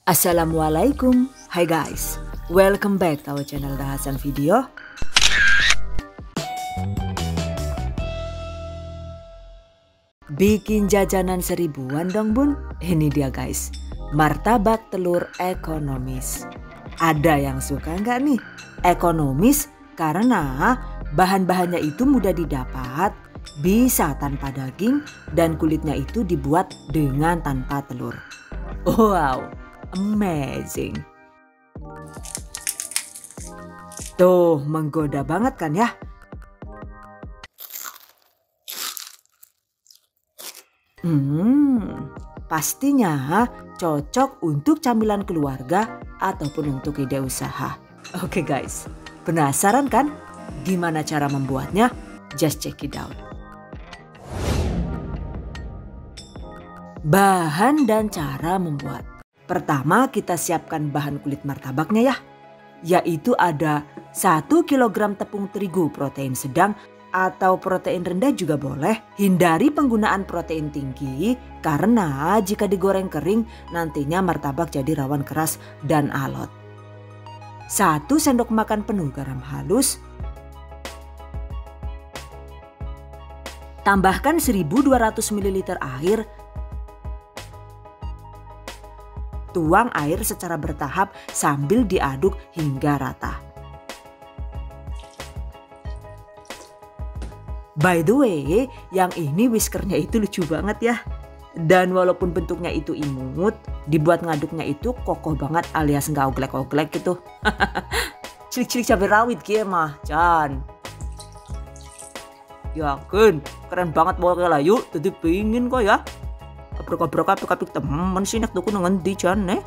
Assalamualaikum, hi guys, welcome back to our channel Dahasan Video. Bikin jajanan seribuan dong bun, ini dia guys, martabak telur ekonomis. Ada yang suka nggak nih? Ekonomis karena bahan-bahannya itu mudah didapat, bisa tanpa daging, dan kulitnya itu dibuat dengan tanpa telur. Wow, amazing. Tuh, menggoda banget kan ya? Pastinya cocok untuk camilan keluarga ataupun untuk ide usaha. Oke guys, penasaran kan gimana cara membuatnya? Just check it out. Bahan dan cara membuat. Pertama kita siapkan bahan kulit martabaknya ya. Yaitu ada 1 kg tepung terigu protein sedang atau protein rendah juga boleh. Hindari penggunaan protein tinggi karena jika digoreng kering nantinya martabak jadi rawan keras dan alot. 1 sendok makan penuh garam halus. Tambahkan 1200 ml air. Tuang air secara bertahap sambil diaduk hingga rata. By the way, yang ini whiskernya itu lucu banget ya. Dan walaupun bentuknya itu imut, dibuat ngaduknya itu kokoh banget alias nggak oglek-oglek gitu. Cilik-cilik cabai rawit kia mah, Chan. Yakin, keren banget pokoknya lah yuk, jadi pingin kok ya. Kapik temen sih nek tuku ngendi Chan nih.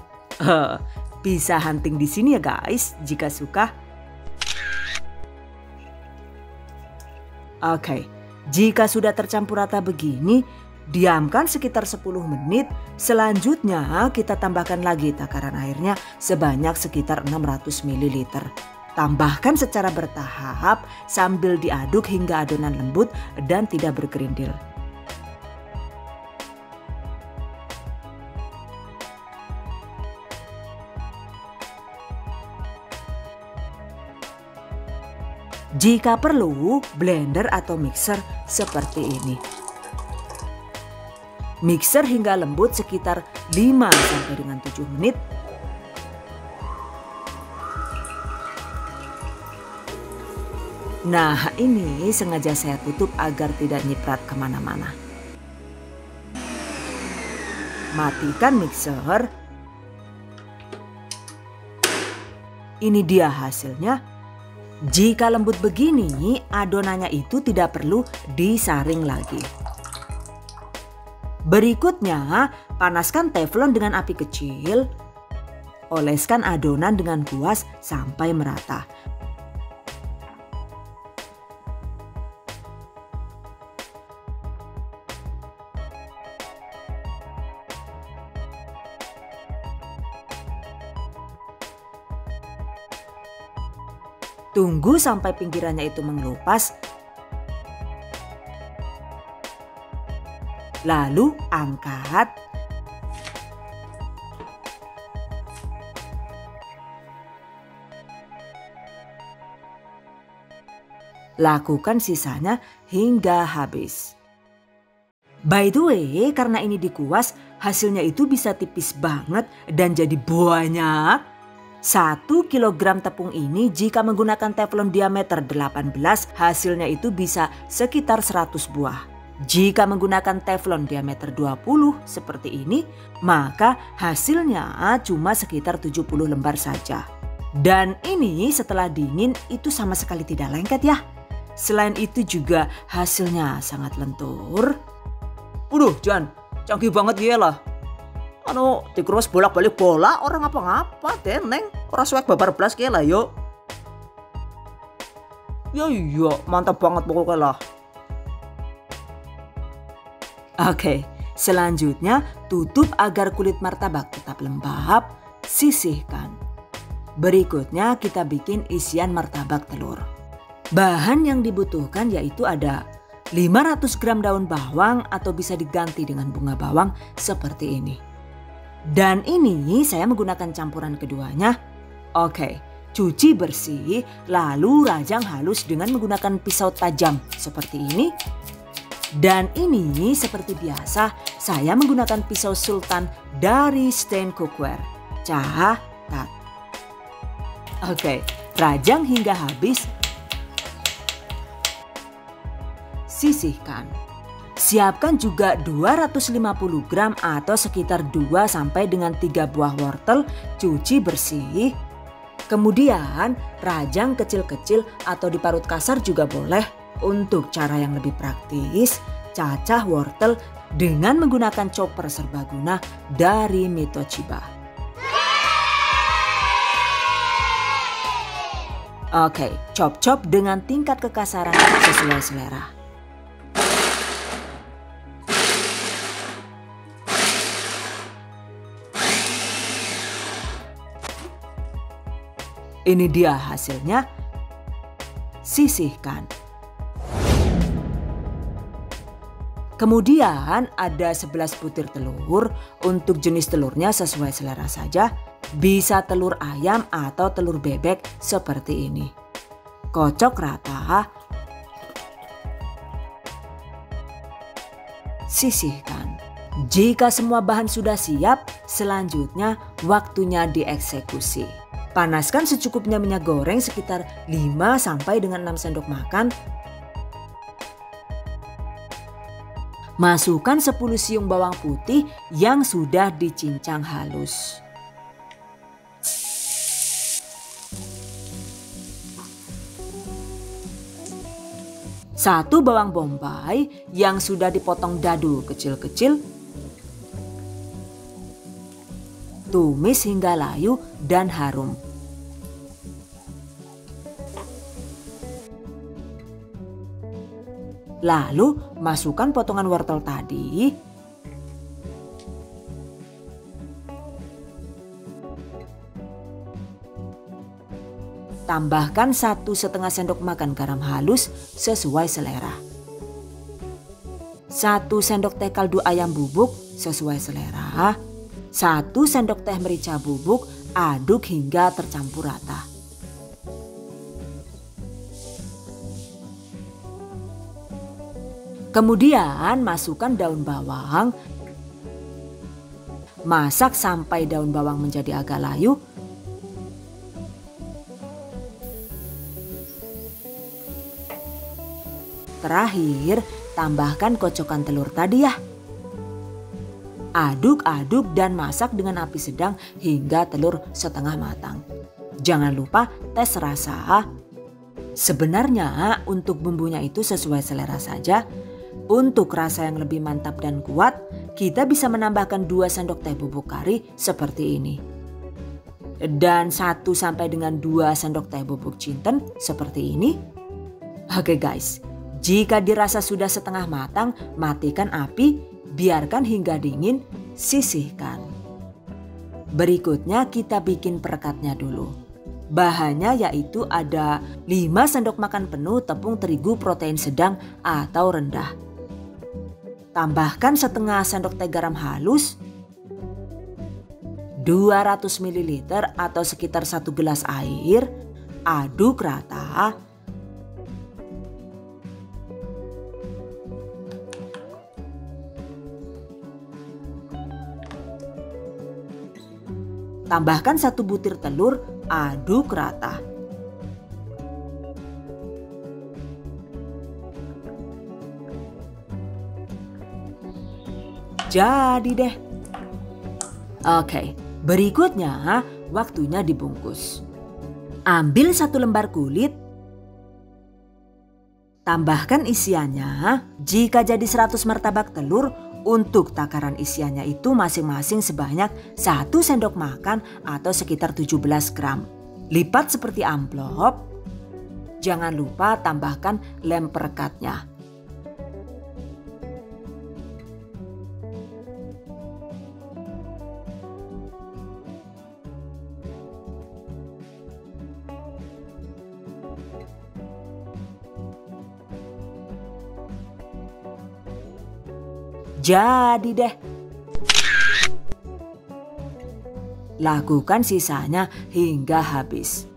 Bisa hunting di sini ya guys, jika suka. Oke, jika sudah tercampur rata begini, diamkan sekitar 10 menit. Selanjutnya kita tambahkan lagi takaran airnya sebanyak sekitar 600 ml. Tambahkan secara bertahap sambil diaduk hingga adonan lembut dan tidak bergerindil. Jika perlu, blender atau mixer seperti ini. Mixer hingga lembut sekitar 5-7 menit. Nah ini sengaja saya tutup agar tidak nyiprat kemana-mana. Matikan mixer. Ini dia hasilnya. Jika lembut begini, adonannya itu tidak perlu disaring lagi. Berikutnya, panaskan teflon dengan api kecil. Oleskan adonan dengan kuas sampai merata. Tunggu sampai pinggirannya itu mengelupas. Lalu angkat. Lakukan sisanya hingga habis. By the way, karena ini dikuas, hasilnya itu bisa tipis banget dan jadi banyak. 1 kg tepung ini jika menggunakan teflon diameter 18, hasilnya itu bisa sekitar 100 buah. Jika menggunakan teflon diameter 20 seperti ini, maka hasilnya cuma sekitar 70 lembar saja. Dan ini setelah dingin itu sama sekali tidak lengket ya. Selain itu juga hasilnya sangat lentur. Waduh Jan, canggih banget ya lah. Dikeros bolak-balik bola orang apa-ngapa deh neng. Orang swag babar belas kayak lah yuk. Ya iya mantap banget pokoknya lah. Oke, selanjutnya tutup agar kulit martabak tetap lembab. Sisihkan. Berikutnya kita bikin isian martabak telur. Bahan yang dibutuhkan yaitu ada 500 gram daun bawang atau bisa diganti dengan bunga bawang seperti ini. Dan ini saya menggunakan campuran keduanya. Oke, cuci bersih lalu rajang halus dengan menggunakan pisau tajam seperti ini. Dan ini seperti biasa saya menggunakan pisau sultan dari Stain Cookware. Catat. Oke, rajang hingga habis. Sisihkan. Siapkan juga 250 gram atau sekitar 2 sampai dengan 3 buah wortel, cuci bersih. Kemudian rajang kecil-kecil atau diparut kasar juga boleh. Untuk cara yang lebih praktis, cacah wortel dengan menggunakan chopper serbaguna dari Mitoshiba. Oke, chop-chop dengan tingkat kekasaran sesuai selera. Ini dia hasilnya. Sisihkan. Kemudian ada 11 butir telur. Untuk jenis telurnya sesuai selera saja. Bisa telur ayam atau telur bebek seperti ini. Kocok rata. Sisihkan. Jika semua bahan sudah siap, selanjutnya waktunya dieksekusi. Panaskan secukupnya minyak goreng sekitar 5 sampai dengan 6 sendok makan. Masukkan 10 siung bawang putih yang sudah dicincang halus. Satu bawang bombay yang sudah dipotong dadu kecil-kecil. Tumis hingga layu dan harum. Lalu masukkan potongan wortel tadi. Tambahkan 1,5 sendok makan garam halus sesuai selera. 1 sendok teh kaldu ayam bubuk sesuai selera. 1 sendok teh merica bubuk, aduk hingga tercampur rata. Kemudian masukkan daun bawang. Masak sampai daun bawang menjadi agak layu. Terakhir, tambahkan kocokan telur tadi ya. Aduk-aduk dan masak dengan api sedang hingga telur setengah matang. Jangan lupa tes rasa. Sebenarnya untuk bumbunya itu sesuai selera saja. Untuk rasa yang lebih mantap dan kuat, kita bisa menambahkan 2 sendok teh bubuk kari seperti ini. Dan 1 sampai dengan 2 sendok teh bubuk jinten seperti ini. Oke guys, jika dirasa sudah setengah matang, matikan api, biarkan hingga dingin, sisihkan. Berikutnya kita bikin perekatnya dulu. Bahannya yaitu ada 5 sendok makan penuh tepung terigu protein sedang atau rendah. Tambahkan setengah sendok teh garam halus, 200 ml atau sekitar 1 gelas air, aduk rata. Tambahkan 1 butir telur, aduk rata. Jadi deh. Oke, berikutnya waktunya dibungkus. Ambil 1 lembar kulit. Tambahkan isiannya. Jika jadi 100 martabak telur, untuk takaran isiannya itu masing-masing sebanyak 1 sendok makan atau sekitar 17 gram. Lipat seperti amplop. Jangan lupa tambahkan lem perekatnya. Jadi deh. lakukan sisanya hingga habis.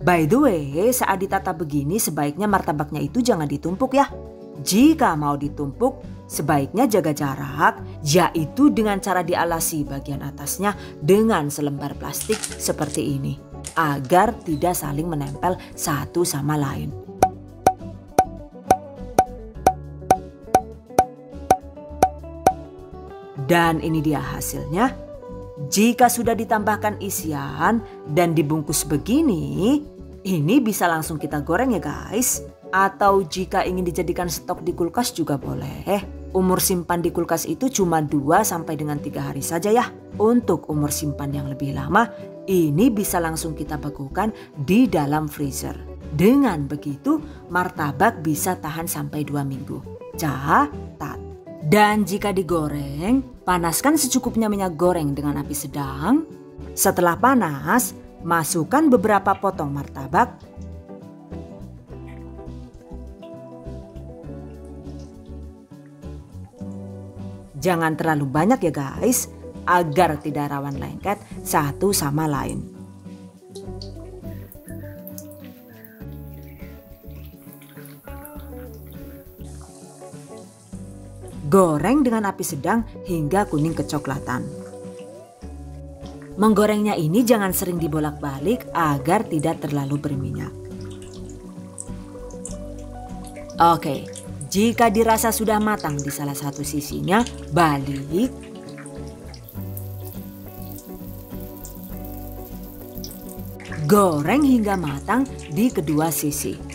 By the way, saat ditata begini sebaiknya martabaknya itu jangan ditumpuk ya. Jika mau ditumpuk, sebaiknya jaga jarak, yaitu dengan cara dialasi bagian atasnya dengan selembar plastik seperti ini, agar tidak saling menempel satu sama lain. Dan ini dia hasilnya. Jika sudah ditambahkan isian dan dibungkus begini, ini bisa langsung kita goreng ya guys. Atau jika ingin dijadikan stok di kulkas juga boleh. Umur simpan di kulkas itu cuma 2 sampai dengan 3 hari saja ya. Untuk umur simpan yang lebih lama, ini bisa langsung kita bekukan di dalam freezer. Dengan begitu, martabak bisa tahan sampai 2 minggu. Catat. Dan jika digoreng, panaskan secukupnya minyak goreng dengan api sedang. Setelah panas, masukkan beberapa potong martabak. Jangan terlalu banyak ya guys, agar tidak rawan lengket satu sama lain. Goreng dengan api sedang hingga kuning kecoklatan. Menggorengnya ini jangan sering dibolak-balik agar tidak terlalu berminyak. Oke, jika dirasa sudah matang di salah satu sisinya, balik. Goreng hingga matang di kedua sisi.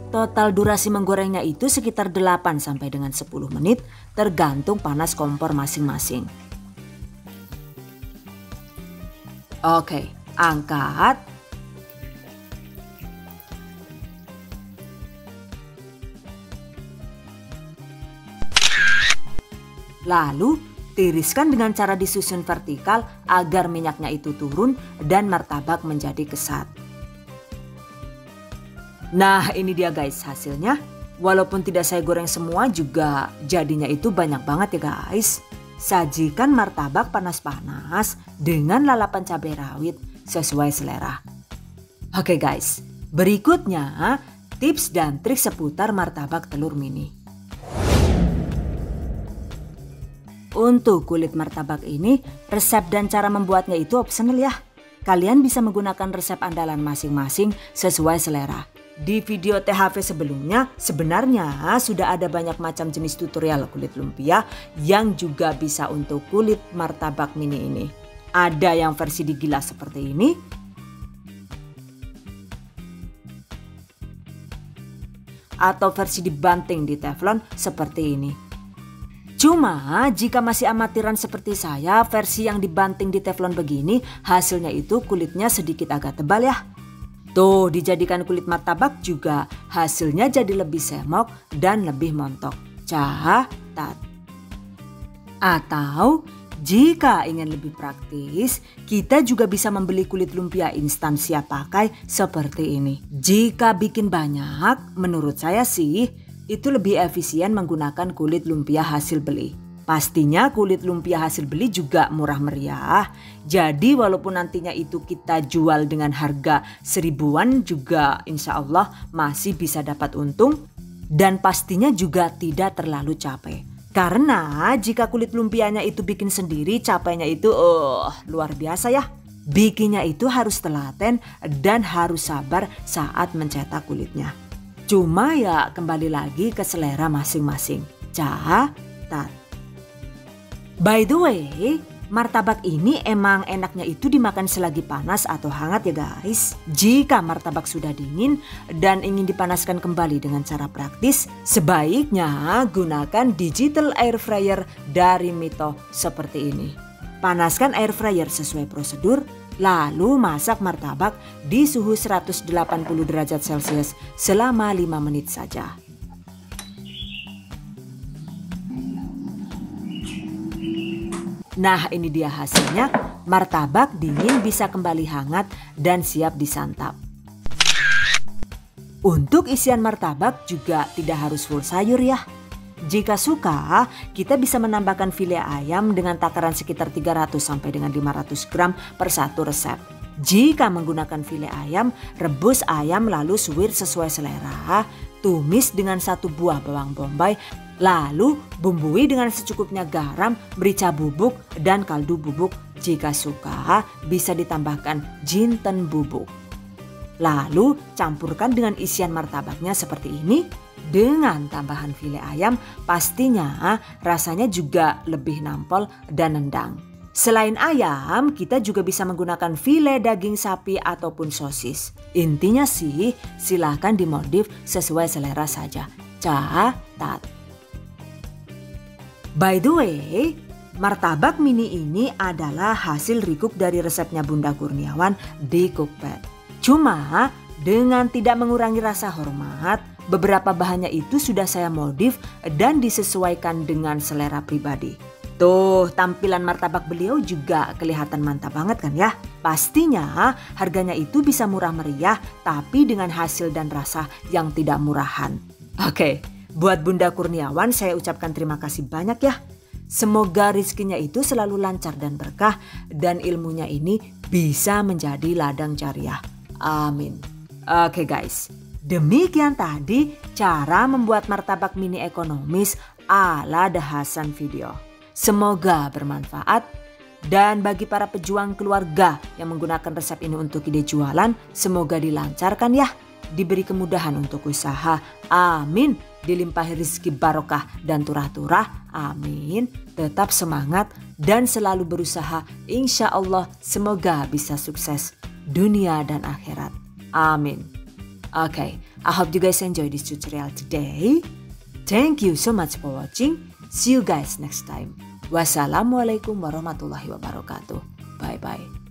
Total durasi menggorengnya itu sekitar 8 sampai dengan 10 menit tergantung panas kompor masing-masing. Oke, angkat. Lalu tiriskan dengan cara disusun vertikal agar minyaknya itu turun dan martabak menjadi kesat. Nah ini dia guys hasilnya. Walaupun tidak saya goreng semua juga jadinya itu banyak banget ya guys. Sajikan martabak panas-panas dengan lalapan cabai rawit sesuai selera. Oke guys, berikutnya tips dan trik seputar martabak telur mini. Untuk kulit martabak ini, resep dan cara membuatnya itu opsional ya. Kalian bisa menggunakan resep andalan masing-masing sesuai selera. Di video THV sebelumnya sebenarnya sudah ada banyak macam jenis tutorial kulit lumpia yang juga bisa untuk kulit martabak mini ini. Ada yang versi digilas seperti ini. Atau versi dibanting di teflon seperti ini. Cuma jika masih amatiran seperti saya, versi yang dibanting di teflon begini hasilnya itu kulitnya sedikit agak tebal ya. Tuh dijadikan kulit martabak juga hasilnya jadi lebih semok dan lebih montok. Catat. Atau jika ingin lebih praktis, kita juga bisa membeli kulit lumpia instan siap pakai seperti ini. Jika bikin banyak, menurut saya sih itu lebih efisien menggunakan kulit lumpia hasil beli. Pastinya kulit lumpia hasil beli juga murah meriah. Jadi walaupun nantinya itu kita jual dengan harga 1000-an juga insya Allah masih bisa dapat untung. Dan pastinya juga tidak terlalu capek. Karena jika kulit lumpianya itu bikin sendiri capeknya itu luar biasa ya. Bikinnya itu harus telaten dan harus sabar saat mencetak kulitnya. Cuma ya kembali lagi ke selera masing-masing. Catat. By the way, martabak ini emang enaknya itu dimakan selagi panas atau hangat ya guys. Jika martabak sudah dingin dan ingin dipanaskan kembali dengan cara praktis, sebaiknya gunakan digital air fryer dari Mito seperti ini. Panaskan air fryer sesuai prosedur, lalu masak martabak di suhu 180 derajat Celcius selama 5 menit saja. Nah ini dia hasilnya, martabak dingin bisa kembali hangat dan siap disantap. Untuk isian martabak juga tidak harus full sayur ya. Jika suka, kita bisa menambahkan file ayam dengan takaran sekitar 300 sampai dengan 500 gram per satu resep. Jika menggunakan file ayam, rebus ayam lalu suwir sesuai selera, tumis dengan 1 buah bawang bombay, lalu bumbui dengan secukupnya garam, merica bubuk, dan kaldu bubuk. Jika suka, bisa ditambahkan jinten bubuk. Lalu campurkan dengan isian martabaknya seperti ini. Dengan tambahan file ayam, pastinya rasanya juga lebih nampol dan nendang. Selain ayam, kita juga bisa menggunakan file daging sapi ataupun sosis. Intinya sih, silahkan dimodif sesuai selera saja. Catat. By the way, martabak mini ini adalah hasil recook dari resepnya Bunda Kurniawan di Cookpad. Cuma dengan tidak mengurangi rasa hormat, beberapa bahannya itu sudah saya modif dan disesuaikan dengan selera pribadi. Tuh, tampilan martabak beliau juga kelihatan mantap banget kan ya? Pastinya harganya itu bisa murah meriah tapi dengan hasil dan rasa yang tidak murahan. Oke, buat Bunda Kurniawan saya ucapkan terima kasih banyak ya. Semoga rezekinya itu selalu lancar dan berkah dan ilmunya ini bisa menjadi ladang jariah. Amin. Oke guys, demikian tadi cara membuat martabak mini ekonomis ala The Hasan video. Semoga bermanfaat dan bagi para pejuang keluarga yang menggunakan resep ini untuk ide jualan, semoga dilancarkan ya. Diberi kemudahan untuk usaha. Amin. Dilimpahi rezeki barokah dan turah-turah. Amin. Tetap semangat dan selalu berusaha. Insya Allah semoga bisa sukses dunia dan akhirat. Amin. Okay, I hope you guys enjoy this tutorial today. Thank you so much for watching. See you guys next time. Wassalamualaikum warahmatullahi wabarakatuh. Bye bye.